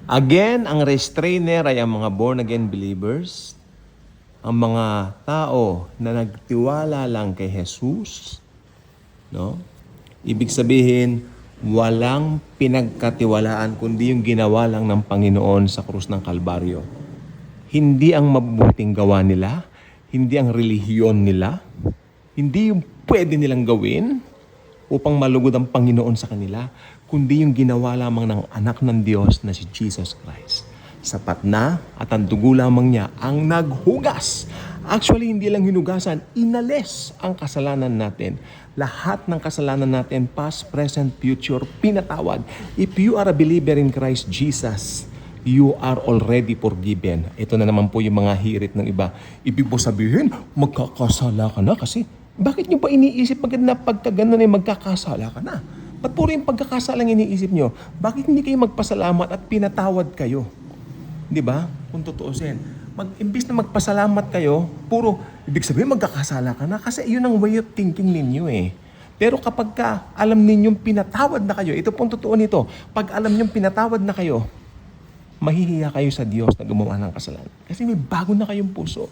Again, ang restrainer ay ang mga born-again believers, ang mga tao na nagtiwala lang kay Jesus, no? Ibig sabihin, walang pinagkatiwalaan kundi yung ginawa lang ng Panginoon sa krus ng Kalbaryo. Hindi ang mabuting gawa nila, hindi ang relihiyon nila, hindi yung pwede nilang gawin upang malugod ang Panginoon sa kanila, kundi yung ginawa lamang ng anak ng Diyos na si Jesus Christ. Sapat na at ang dugo lamang niya ang naghugas. Actually, hindi lang hinugasan, inalis ang kasalanan natin. Lahat ng kasalanan natin, past, present, future, pinatawad. If you are a believer in Christ Jesus, you are already forgiven. Ito na naman po yung mga hirit ng iba. Ibig po sabihin, magkakasala ka na kasi bakit nyo ba iniisip pagka ganun ay magkakasala ka na? Ba't puro yung pagkakasala ang iniisip nyo? Bakit hindi kayo magpasalamat at pinatawad kayo? Di ba? Kung tutuusin. Imbis na magpasalamat kayo, puro, ibig sabihin magkakasala ka na kasi yun ang way of thinking ninyo eh. Pero kapag alam ninyong pinatawad na kayo, ito pong totoo nito, pag alam ninyong pinatawad na kayo, mahihiya kayo sa Diyos na gumawa ng kasalanan. Kasi may bago na kayong puso.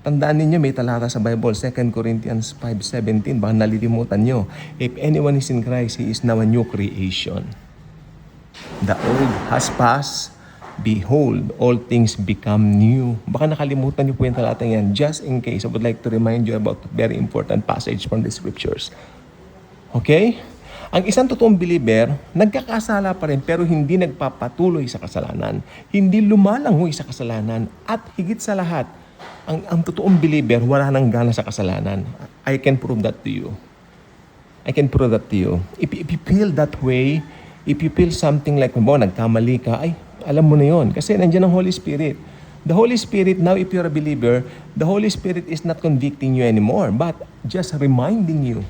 Tandaan ninyo, may talata sa Bible, 2 Corinthians 5:17, baka nalilimutan nyo. If anyone is in Christ, he is now a new creation. The old has passed, behold, all things become new. Baka nakalimutan nyo po yung talata yan. Just in case, I would like to remind you about a very important passage from the Scriptures. Okay? Ang isang totoong believer, nagkakasala pa rin pero hindi nagpapatuloy sa kasalanan. Hindi lumalangoy sa kasalanan at higit sa lahat, ang totoong believer, wala nang gana sa kasalanan. I can prove that to you. I can prove that to you. If you feel that way, if you feel something like, nagkamali ka, ay, alam mo na yun. Kasi nandiyan ang Holy Spirit. The Holy Spirit, now if you're a believer, the Holy Spirit is not convicting you anymore, but just reminding you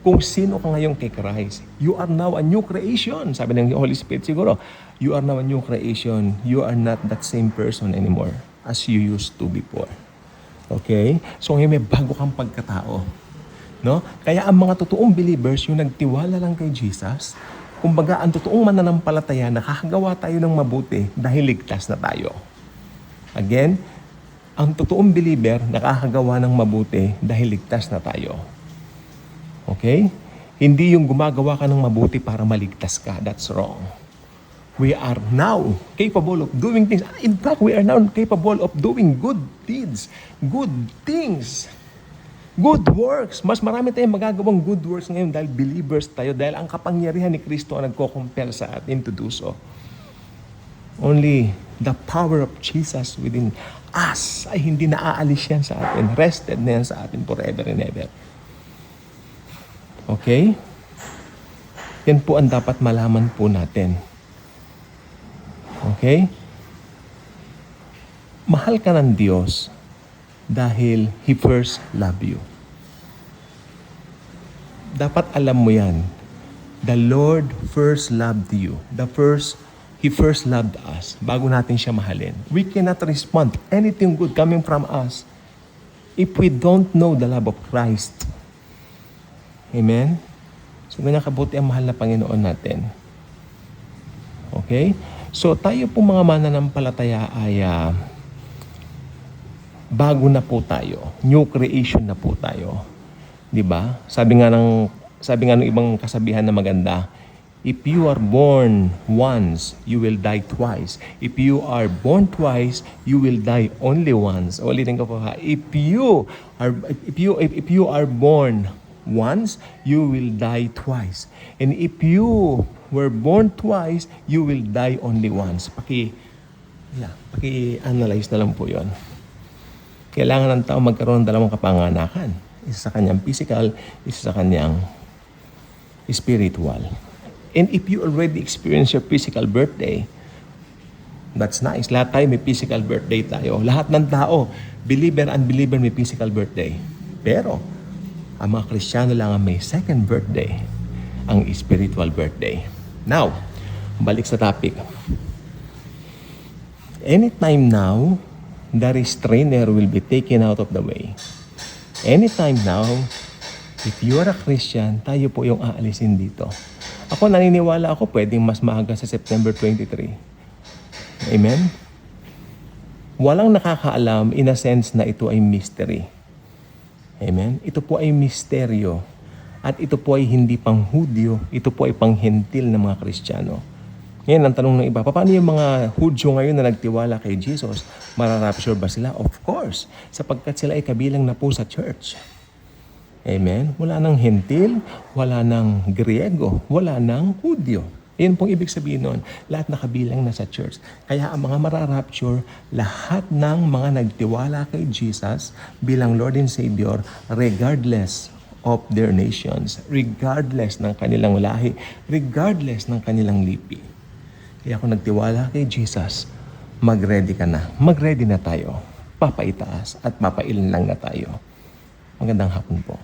kung sino ka ngayon kay Christ. You are now a new creation. Sabi ng Holy Spirit siguro, you are now a new creation. You are not that same person anymore as you used to before. Okay? So ngayon may bago kang pagkatao. No? Kaya ang mga totoong believers, yung nagtiwala lang kay Jesus, kumbaga ang totoong mananampalataya, nakakagawa tayo ng mabuti dahil ligtas na tayo. Again, ang totoong believer, nakakagawa ng mabuti dahil ligtas na tayo. Okay? Hindi yung gumagawa ka ng mabuti para maligtas ka. That's wrong. We are now capable of doing things. In fact, we are now capable of doing good deeds, good things, good works. Mas marami tayong magagawang good works ngayon dahil believers tayo, dahil ang kapangyarihan ni Kristo ang nagko-compel sa atin to do so. Only the power of Jesus within us ay hindi naaalis yan sa atin. Rested na yan sa atin forever and ever. Okay? Yan po ang dapat malaman po natin. Okay? Mahal ka ng Diyos dahil He first loved you. Dapat alam mo yan. The Lord first loved you. He first loved us bago natin siya mahalin. We cannot respond to anything good coming from us if we don't know the love of Christ. Amen? So, ganyan kabuti ang mahal na Panginoon natin. Okay? So, tayo po mga mananampalataya ay bago na po tayo. New creation na po tayo. 'Di ba? Sabi nga ng ibang kasabihan na maganda, if you are born once, you will die twice. If you are born twice, you will die only once. Ulitin ko po ha. If you are born once, you will die twice. And if you were born twice, you will die only once. Paki-analyze na lang po yon. Kailangan ng tao magkaroon ng dalawang kapanganakan. Isa sa kanyang physical, isa sa kanyang spiritual. And if you already experience your physical birthday, that's nice. Lahat tayo may physical birthday tayo. Lahat ng tao, believer, unbeliever, may physical birthday. Pero, ang mga Kristiyano lang ang may second birthday, ang spiritual birthday. Now, balik sa topic. Anytime now, the restrainer will be taken out of the way. Anytime now, if you are a Christian, tayo po yung aalisin dito. Ako naniniwala ako pwedeng mas maaga sa September 23. Amen? Walang nakakaalam in a sense na ito ay mystery. Amen? Ito po ay misteryo. At ito po ay hindi pang Hudyo, ito po ay pang Hentil ng mga Kristiyano. Ngayon, ang tanong ng iba, paano yung mga Hudyo ngayon na nagtiwala kay Jesus? Mararapture ba sila? Of course, sapagkat sila ay kabilang na po sa church. Amen? Wala nang Hentil, wala nang Griego, wala nang Hudyo. Yan pong ibig sabihin nun. Lahat nakabilang na sa church. Kaya ang mga mararapture, lahat ng mga nagtiwala kay Jesus bilang Lord and Savior, regardless of their nations, regardless ng kanilang lahi, regardless ng kanilang lipi. Kaya kung nagtiwala kay Jesus, mag-ready ka na. Mag-ready na tayo. Papaitaas at papailan lang na tayo. Magandang hapon po.